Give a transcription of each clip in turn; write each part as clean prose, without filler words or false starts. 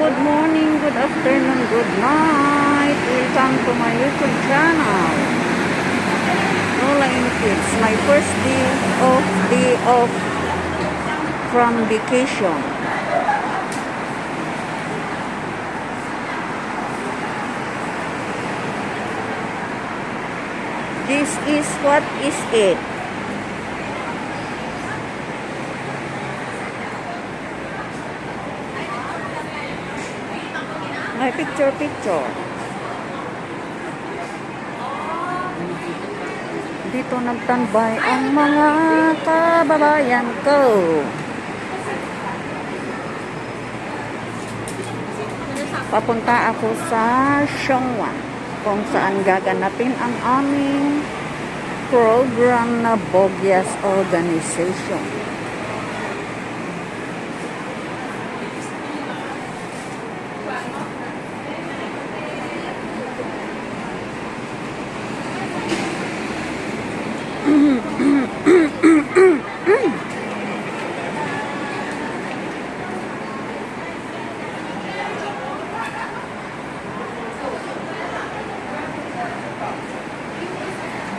good morning, good afternoon, good night. Welcome to my YouTube channel. Lola and Kids, my first day off from vacation. This is what is it. My picture. Dito nagtambay ang mga kababayan ko. Papunta ako sa Xiongwan kung saan gaganapin ang aming program na Bogyas Organization.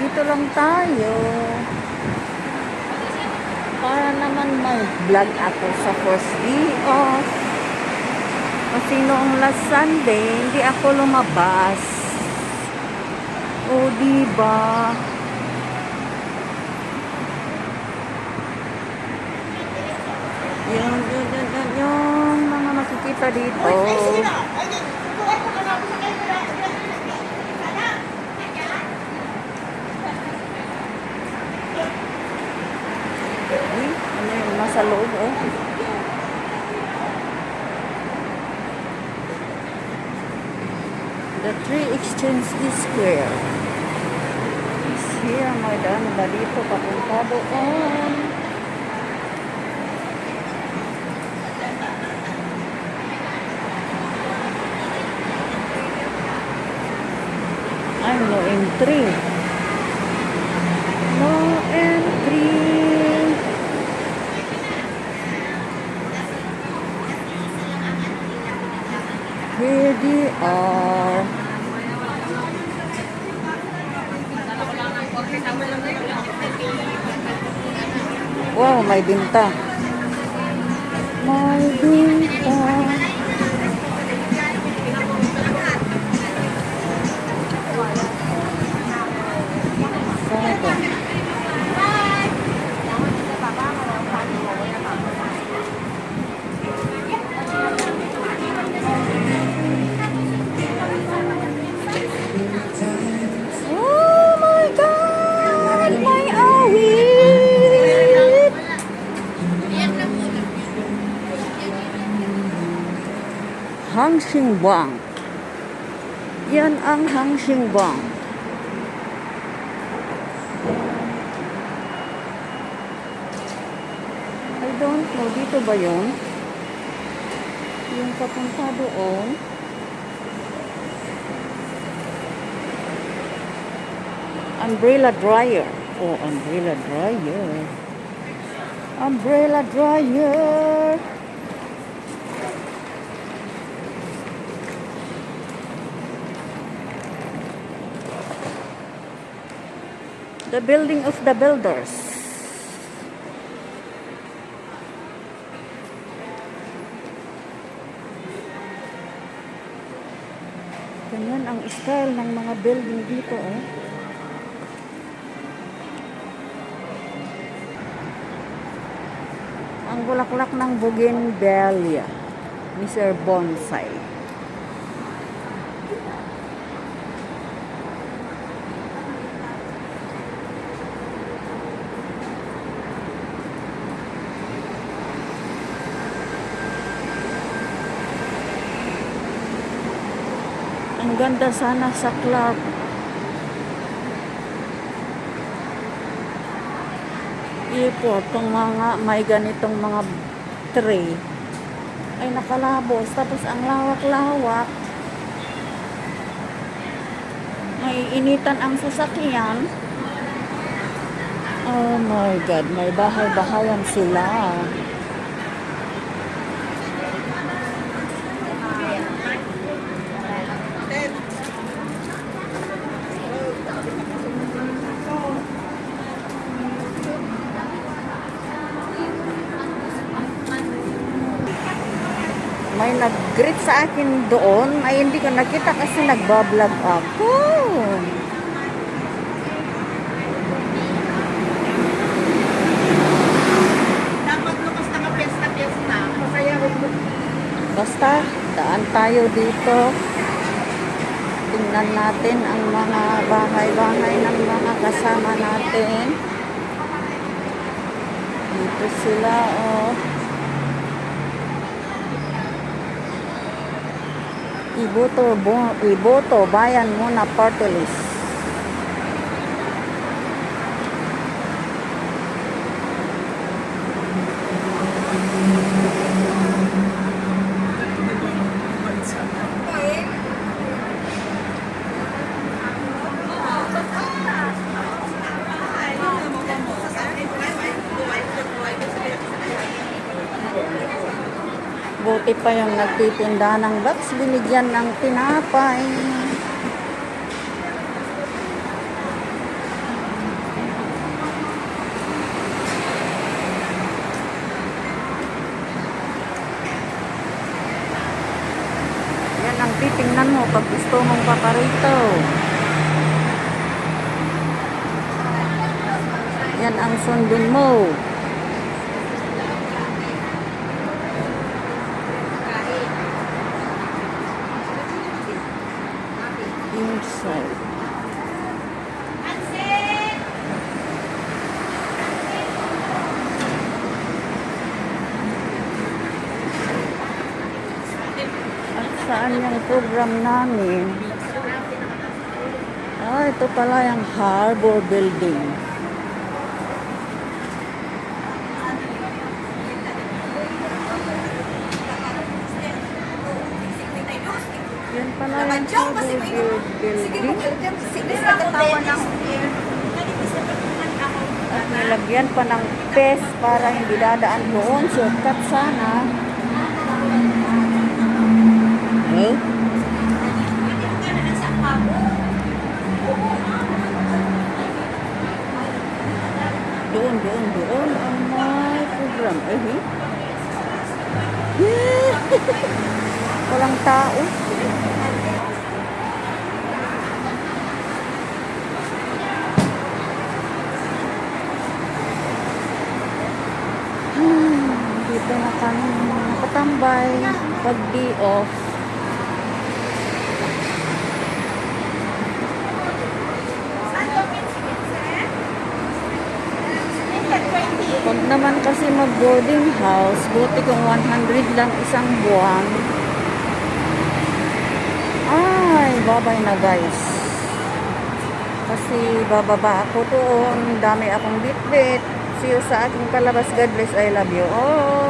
Dito lang tayo para naman mag-vlog ako sa first day off kasi noong last Sunday hindi ako lumabas. O diba? Yung mga makikita dito. Ano yung nasa loob, oh? The Tree Exchange Square is here. May daan ba dito papunta doon? No entry. No entry. Here they are. Wow, may binta. May binta. Hangxing Bank. Yan ang Hangxing Bank. I don't know. Dito ba yun? Yung papunta doon. Umbrella dryer. Oh, umbrella dryer. Umbrella dryer. The building of the builders. Ganyan ang style ng mga building dito, eh. Ang bulaklak ng bougainvillea, Mr. Bonsai. Ang ganda sana sa Clark. Airport, tong mga may ganitong mga tray ay nakalabos, tapos ang lawak-lawak, may initan ang sasakyan. Oh my God, may bahay-bahayan sila. May nag-greet sa akin doon. Ay, hindi ko nakita kasi nagbablog ako. Dapat lukas na piyesta-piyesta. Masaya ko. Basta, daan tayo dito. Tingnan natin ang mga bahay-bahay ng mga kasama natin. Dito sila, oh. Iboto, bayan muna party list. Buti pa yung nagtitinda ng box, binigyan ng tinapay. Yan ang titingnan mo pag gusto mong paparito. Yan ang sundin mo. Inside. At saan yung program namin? Ah, ito pala yung Harbor Building. Yan pala yung Harbor Building. At nilagyan pa ng pes para hindi dadaan doon. Shortcut sana. Eh? Doon ang may program. Walang tao. Dito na kami nakatambay pag day off. Pag naman kasi mag-boarding house, buti kung 100 lang isang buwan. Ay, babay na guys. Kasi bababa ako doon. Dami akong bitbit. See you sa aking palabas. God bless. I love you all.